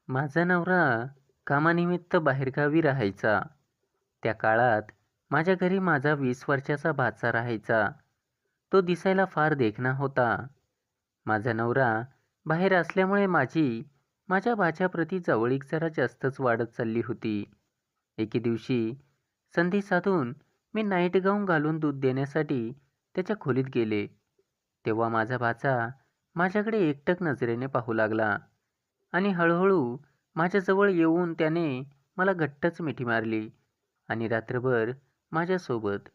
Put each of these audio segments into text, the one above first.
माझा नवरा कामानिमित्त बाहेरगावी राहायचा. त्या काळात माझ्या घरी माझा 20 वर्षाचा भाचा राहायचा. तो दिसायला फार देखणा होता. माझा नवरा बाहेर असल्यामुळे माझ्या भाच्याप्रती जवळीक जरा जास्तच वाढत चालली होती. एके दिवशी संधी साधून मी नाईट गाऊन घालून दूध देण्यासाठी त्याच्या खोलीत गेले. तेव्हा माझा भाचा माझ्याकडे एकटक नजरेने पाहू लागला आणि हळूहळू माझ्याजवळ येऊन त्याने मला घट्टच मिठी मारली आणि रात्रभर माझ्यासोबत.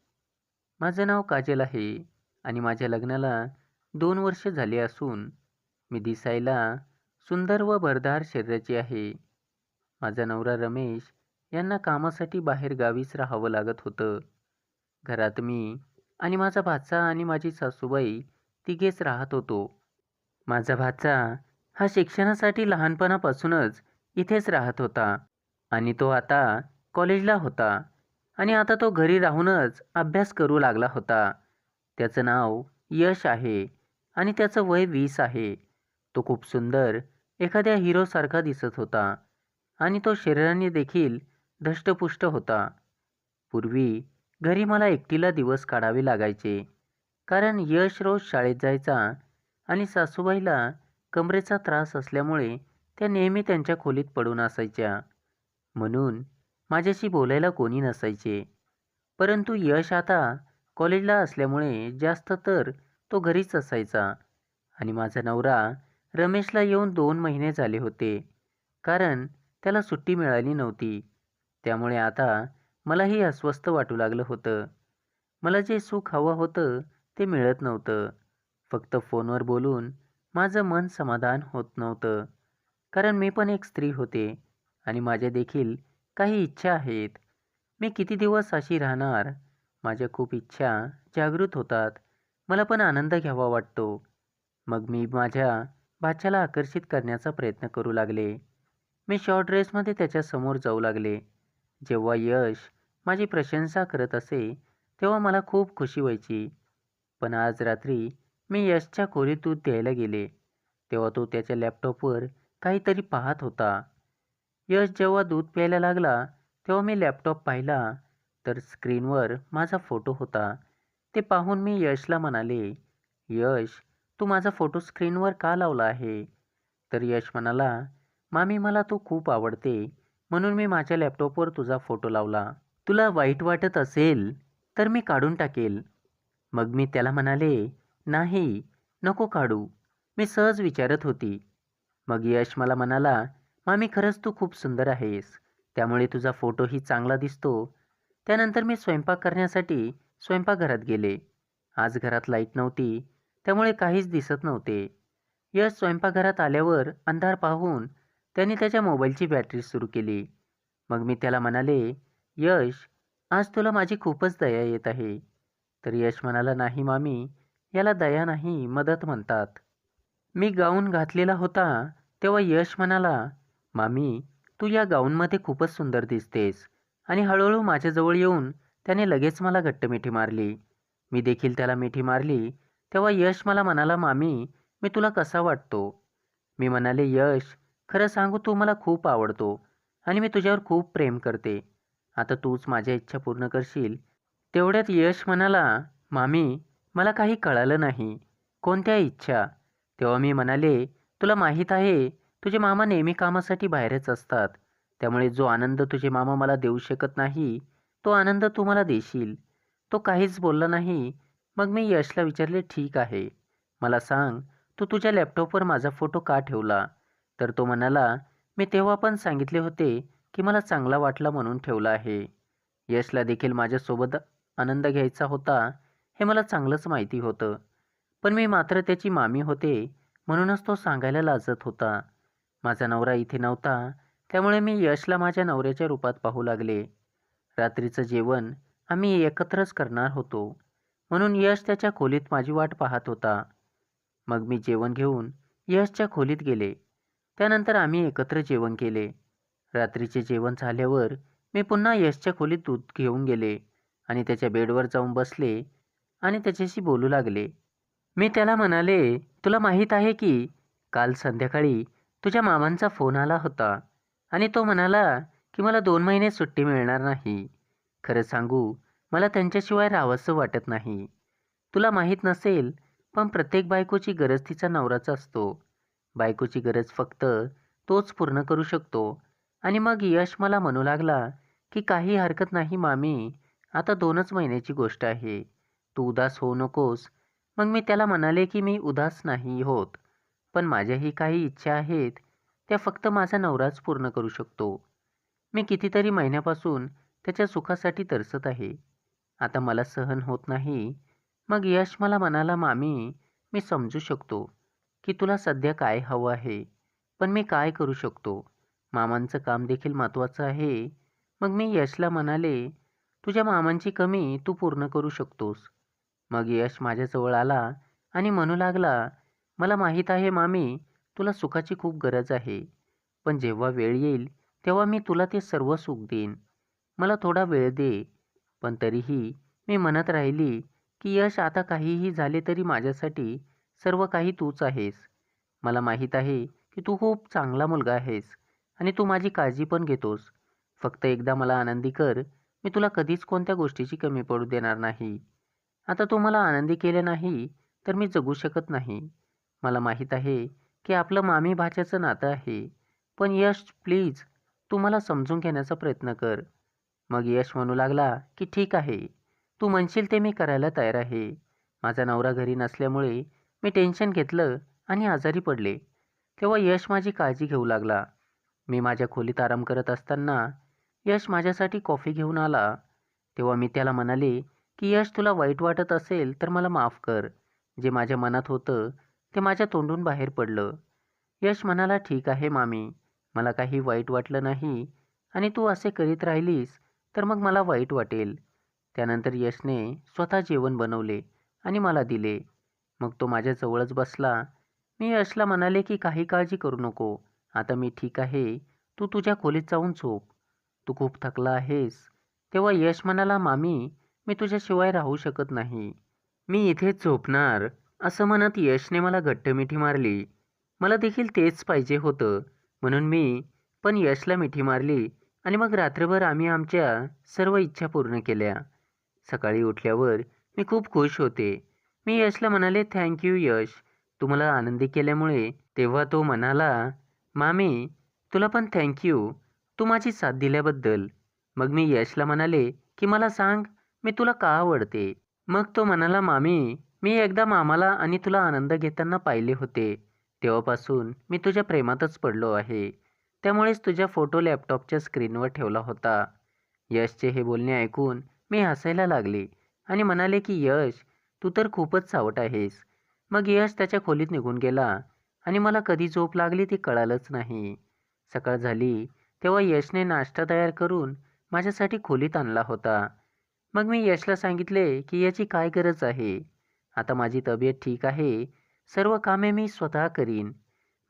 माझं नाव काजल आहे आणि माझ्या लग्नाला 2 वर्ष झाली असून मी दिसायला सुंदर व भरदार शरीराची आहे. माझा नवरा रमेश यांना कामासाठी बाहेर गावीच राहावं लागत होतं. घरात मी आणि माझा भाचा आणि माझी सासूबाई तिघेच राहत होतो. माझा भाचा हा शिक्षणासाठी लहानपणापासूनच इथेच राहत होता आणि तो आता कॉलेजला होता आणि आता तो घरी राहूनच अभ्यास करू लागला होता. त्याचं नाव यश आहे आणि त्याचं वय 20 आहे. तो खूप सुंदर एखाद्या हिरोसारखा दिसत होता आणि तो शरीराने देखील धष्टपुष्ट होता. पूर्वी घरी मला एकटीला दिवस काढावे लागायचे कारण यश रोज शाळेत जायचा आणि सासूबाईला कमरेचा त्रास असल्यामुळे त्या नेहमी त्यांच्या खोलीत पडून असायच्या. म्हणून माझ्याशी बोलायला कोणी नसायचे. परंतु यश आता कॉलेजला असल्यामुळे जास्त तर तो घरीच असायचा आणि माझा नवरा रमेशला येऊन 2 महिने झाले होते कारण त्याला सुट्टी मिळाली नव्हती. त्यामुळे आता मलाही अस्वस्थ वाटू लागलं होतं. मला जे सुख हवं होतं ते मिळत नव्हतं. फक्त फोनवर बोलून माझं मन समाधान होत नव्हतं कारण मी पण एक स्त्री होते आणि माझ्या देखील काही इच्छा आहेत. मी किती दिवस अशी राहणार? माझ्या खूप इच्छा जागृत होतात. मला पण आनंद घ्यावा वाटतो. मग मी माझ्या भाच्याला आकर्षित करण्याचा प्रयत्न करू लागले. मी शॉर्ट ड्रेसमध्ये त्याच्यासमोर जाऊ लागले. जेव्हा यश माझी प्रशंसा करत असे तेव्हा मला खूप खुशी व्हायची. पण आज रात्री मी यशच्या खोलीत दूध द्यायला गेले तेव्हा तो त्याच्या लॅपटॉपवर काहीतरी पाहत होता. यश जेव्हा दूध प्यायला लागला तेव्हा मी लॅपटॉप पाहिला तर स्क्रीनवर माझा फोटो होता. ते पाहून मी यशला म्हणाले, "यश, तू माझा फोटो स्क्रीनवर का लावला आहे?" तर यश म्हणाला, "मामी, मला तू खूप आवडते म्हणून मी माझ्या लॅपटॉपवर तुझा फोटो लावला. तुला वाईट वाटत असेल तर मी काढून टाकेल." मग मी त्याला म्हणाले, "नाही, नको काढू. मी सहज विचारत होती." मग यश मला म्हणाला, "मामी, खरंच तू खूप सुंदर आहेस. त्यामुळे तुझा फोटोही चांगला दिसतो." त्यानंतर मी स्वयंपाक करण्यासाठी स्वयंपाकघरात गेले. आज घरात लाईट नव्हती त्यामुळे काहीच दिसत नव्हते. यश स्वयंपाकघरात आल्यावर अंधार पाहून त्याने त्याच्या मोबाईलची बॅटरी सुरू केली. मग मी त्याला म्हणाले, "यश, आज तुला माझी खूपच दया येत आहे." तर यश म्हणाला, "नाही मामी, याला दया नाही, मदत म्हणतात." मी गाऊन घातलेला होता तेव्हा यश म्हणाला, "मामी, तू या गाऊनमध्ये खूपच सुंदर दिसतेस." आणि हळूहळू माझ्याजवळ येऊन त्याने लगेच मला घट्ट मिठी मारली. मी देखील त्याला मिठी मारली तेव्हा यश मला म्हणाला, "मामी, मी तुला कसा वाटतो?" मी म्हणाले, "यश, खरं सांगू तू मला खूप आवडतो आणि मी तुझ्यावर खूप प्रेम करते. आता तूच माझ्या इच्छा पूर्ण करशील." तेवढ्यात यश म्हणाला, "मामी, मला काही कळालं नाही. कोणत्या इच्छा?" तेव्हा मी म्हणाले, "तुला माहीत आहे तुझे मामा नेहमी कामासाठी बाहेरच असतात. त्यामुळे जो आनंद तुझे मामा मला देऊ शकत नाही तो आनंद तू मला देशील." तो काहीच बोलला नाही. मग मी यशला विचारले, "ठीक आहे, मला सांग तू तुझ्या लॅपटॉपवर माझा फोटो का ठेवला?" तर तो म्हणाला, "मी तेव्हा पण सांगितले होते की मला चांगला वाटला म्हणून ठेवला आहे." यशला देखील माझ्यासोबत आनंद घ्यायचा होता हे मला चांगलंच माहिती होतं. पण मी मात्र त्याची मामी होते म्हणूनच तो सांगायला लाजत होता. माझा नवरा इथे नव्हता त्यामुळे मी यशला माझ्या नवऱ्याच्या रूपात पाहू लागले. रात्रीचं जेवण आम्ही एकत्रच करणार होतो म्हणून यश त्याच्या खोलीत माझी वाट पाहत होता. मग मी जेवण घेऊन यशच्या खोलीत गेले. त्यानंतर आम्ही एकत्र जेवण केले. रात्रीचे जेवण झाल्यावर मी पुन्हा यशच्या खोलीत दूध घेऊन गेले आणि त्याच्या बेडवर जाऊन बसले आणि त्याच्याशी बोलू लागले. मी त्याला म्हणाले, "तुला माहीत आहे की काल संध्याकाळी तुझ्या मामांचा फोन आला होता आणि तो म्हणाला की मला 2 महिने सुट्टी मिळणार नाही. खरं सांगू, मला त्यांच्याशिवाय राहावंसं वाटत नाही. तुला माहीत नसेल, पण प्रत्येक बायकोची गरज तिचा नवराच असतो. बायकोची गरज फक्त तोच पूर्ण करू शकतो. आणि मग यश मला म्हणू लागला की काही हरकत नाही मामी, आता 2च महिन्याची गोष्ट आहे. तू उदास होऊ नकोस. मग मी त्याला म्हणाले की मी उदास नाही होत, पण माझ्याही काही इच्छा आहेत, त्या फक्त माझा नवराच पूर्ण करू शकतो. मी कितीतरी महिन्यापासून त्याच्या सुखासाठी तरसत आहे. आता मला सहन होत नाही. मग यश मला म्हणाला, मामी, मी समजू शकतो की तुला सध्या काय हवं आहे, पण मी काय करू शकतो? मामांचं काम देखील महत्त्वाचं आहे. मग मी यशला म्हणाले, तुझ्या मामांची कमी तू पूर्ण करू शकतोस. मग यश माझ्याजवळ आला आणि म्हणू लागला, मला माहीत आहे मामी, तुला सुखाची खूप गरज आहे. पण जेव्हा वेळ येईल तेव्हा मी तुला ते सर्व सुख देईन. मला थोडा वेळ दे. पण तरीही मी म्हणत राहिली की यश, आता काहीही झाले तरी माझ्यासाठी सर्व काही तूच आहेस. मला माहीत आहे की तू खूप चांगला मुलगा आहेस आणि तू माझी काळजी पण घेतोस. फक्त एकदा मला आनंदी कर. मी तुला कधीच कोणत्या गोष्टीची कमी पडू देणार नाही. आता तू मला आनंदी केले नाही तर मी जगू शकत नाही. मला माहीत आहे की आपलं मामी भाच्याचं नातं आहे. पण यश, प्लीज, तू मला समजून घेण्याचा प्रयत्न कर. मग यश म्हणू लागला की ठीक आहे, तू म्हणशील ते मी करायला तयार आहे. माझा नवरा घरी नसल्यामुळे मी टेन्शन घेतलं आणि आजारी पडले. तेव्हा यश माझी काळजी घेऊ लागला. मी माझ्या खोलीत आराम करत असताना यश माझ्यासाठी कॉफी घेऊन आला. तेव्हा मी त्याला म्हणाले की यश, तुला वाईट वाटत असेल तर मला माफ कर. जे माझ्या मनात होतं ते माझ्या तोंडून बाहेर पडलं. यश म्हणाला, ठीक आहे मामी, मला काही वाईट वाटलं नाही आणि तू असे करीत राहिलीस तर मग मला वाईट वाटेल. त्यानंतर यशने स्वतः जेवण बनवले आणि मला दिले. मग तो माझ्या जवळच बसला. मी यशला म्हणाले की काही काळजी करू नको. आता मी ठीक आहे. तू तुझ्या खोलीत जाऊन झोप. तू खूप थकला आहेस. तेव्हा यश म्हणाला, मामी, मी तुझ्याशिवाय राहू शकत नाही. मी इथेच झोपणार. असं म्हणत यशने मला घट्ट मिठी मारली. मला देखील तेच पाहिजे होतं, म्हणून मी पण यशला मिठी मारली आणि मग रात्रभर आम्ही आमच्या सर्व इच्छा पूर्ण केल्या. सकाळी उठल्यावर मी खूप खुश होते. मी यशला म्हणाले, थँक यू यश, तू मला आनंदी केल्यामुळे. तेव्हा तो म्हणाला, मामी, तुला पण थँक यू, तू माझी साथ दिल्याबद्दल. मग मी यशला म्हणाले की मला सांग, मी तुला का आवडते? मग तो म्हणाला, मामी, मी एकदा मामाला आणि तुला आनंद घेताना पाहिले होते. तेव्हापासून मी तुझ्या प्रेमातच पडलो आहे. त्यामुळेच तुझा फोटो लॅपटॉपच्या स्क्रीनवर ठेवला होता. यशचे हे बोलणे ऐकून मी हसायला लागले आणि म्हणाले की यश, तू तर खूपच सावट आहेस. मग यश त्याच्या खोलीत निघून गेला आणि मला कधी झोप लागली ते कळालंच नाही. सकाळ झाली तेव्हा यशने नाश्ता तयार करून माझ्यासाठी खोलीत आणला होता. मग मी यशला सांगितले की याची काय गरज आहे. आता माझी तब्येत ठीक आहे. सर्व कामे मी स्वतः करीन.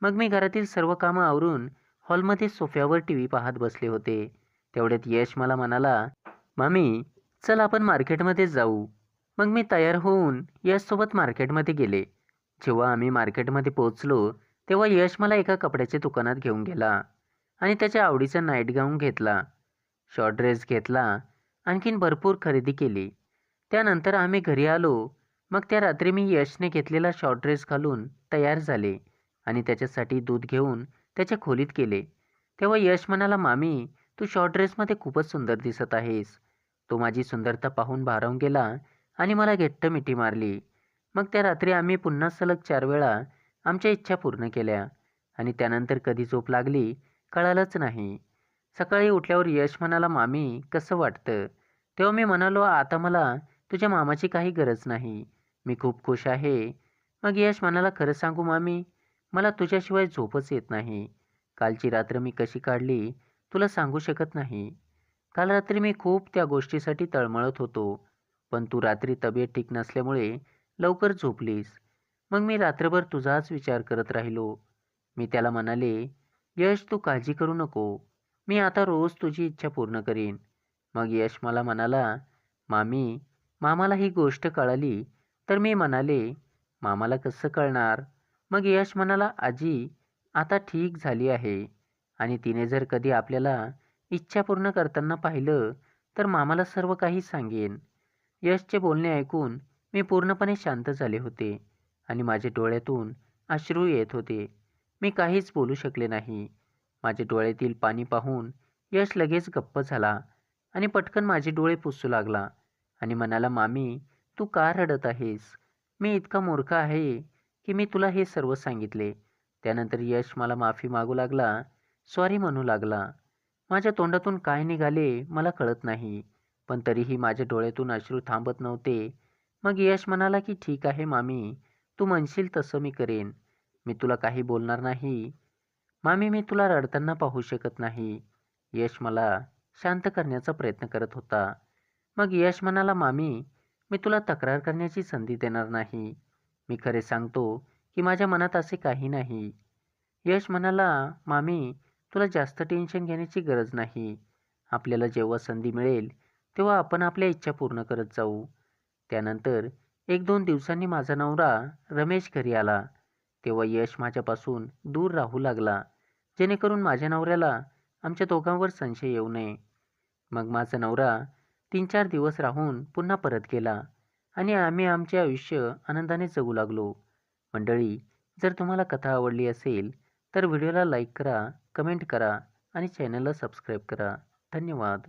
मग मी घरातील सर्व कामं आवरून हॉलमध्ये सोफ्यावर टीव्ही पाहत बसले होते. तेवढ्यात यश मला म्हणाला, मामी, चल आपण मार्केटमध्ये जाऊ. मग मी तयार होऊन यशसोबत मार्केटमध्ये गेले. जेव्हा आम्ही मार्केटमध्ये पोहोचलो तेव्हा यश मला एका कपड्याच्या दुकानात घेऊन गेला आणि त्याच्या आवडीचा नाईट गाऊन घेतला. शॉर्ट ड्रेस घेतला. आणखीन भरपूर खरेदी केली. त्यानंतर आम्ही घरी आलो. मग त्या रात्री मी यशने घेतलेला शॉर्ट ड्रेस घालून तयार झाले आणि त्याच्यासाठी दूध घेऊन त्याच्या खोलीत गेले. तेव्हा यश म्हणाला, मामी, तू शॉर्ट ड्रेसमध्ये खूपच सुंदर दिसत आहेस. तो माझी सुंदरता पाहून भारावून गेला आणि मला घट्ट मिठी मारली. मग त्या रात्री आम्ही पुन्हा सलग 4 वेळा आमच्या इच्छा पूर्ण केल्या आणि त्यानंतर कधी झोप लागली कळालंच नाही. सकाळी उठल्यावर यश म्हणाला, मामी, कसं वाटतं? तेव्हा मी म्हणालो, आता मला तुझ्या मामाची काही गरज नाही. मी खूप खुश आहे. मग यश म्हणाला, खरं सांगू मामी, मला तुझ्याशिवाय झोपच येत नाही. कालची रात्र मी कशी काढली तुला सांगू शकत नाही. काल रात्री मी खूप त्या गोष्टीसाठी तळमळत होतो. पण तू रात्री तब्येत ठीक नसल्यामुळे लवकर झोपलीस. मग मी रात्रभर तुझाच विचार करत राहिलो. मी त्याला म्हणाले, यश, तू काळजी करू नको. मी आता रोज तुझी इच्छा पूर्ण करीन. मग यश मला म्हणाला, मामी, मामाला ही गोष्ट कळाली तर? मी म्हणाले, मामाला कसं कळणार? मग यश म्हणाला, आजी, आता ठीक झाली आहे आणि तिने जर कधी आपल्याला इच्छा पूर्ण करताना पाहिलं तर मामाला सर्व काही सांगेन. यशचे बोलणे ऐकून मी पूर्णपणे शांत झाले होते आणि माझ्या डोळ्यातून अश्रू येत होते. मी काहीच बोलू शकले नाही. माझ्या डोळ्यातील पाणी पाहून यश लगेच गप्प झाला आणि पटकन माझे डोळे पुसू लागला आणि म्हणाला, "मामी, तू का रडत आहेस? मी इतका मूर्ख आहे की मी तुला हे सर्व सांगितले." त्यानंतर यश मला माफी मागू लागला, सॉरी म्हणू लागला. माझ्या तोंडातून काय निघाले मला कळत नाही, पण तरीही माझ्या डोळ्यातून अश्रू थांबत नव्हते. मग यश म्हणाला की "ठीक आहे मामी, तू म्हणशील तसं मी करेन. मी तुला काही बोलणार नाही. मामी, मी तुला रडताना पाहू शकत नाही." यश मला शांत करण्याचा प्रयत्न करत होता. मग यश म्हणाला, "मामी, मी तुला तक्रार करण्याची संधी देणार नाही. मी खरे सांगतो की माझ्या मनात असे काही नाही." यश म्हणाला, "मामी, तुला जास्त टेन्शन घेण्याची गरज नाही. आपल्याला जेव्हा संधी मिळेल तेव्हा आपण आपल्या इच्छा पूर्ण करत जाऊ." त्यानंतर 1-2 दिवसांनी माझा नवरा रमेश घरी आला. तेव्हा यश माझ्यापासून दूर राहू लागला, जेणेकरून माझ्या नवऱ्याला आमच्या दोघांवर संशय येऊ नये. मग माझा नवरा 3-4 दिवस राहून पुन्हा परत गेला आणि आम्ही आमचे आयुष्य आनंदाने जगू लागलो. मंडळी, जर तुम्हाला कथा आवडली असेल तर व्हिडिओला लाईक करा, कमेंट करा आणि चॅनलला सबस्क्राईब करा. धन्यवाद.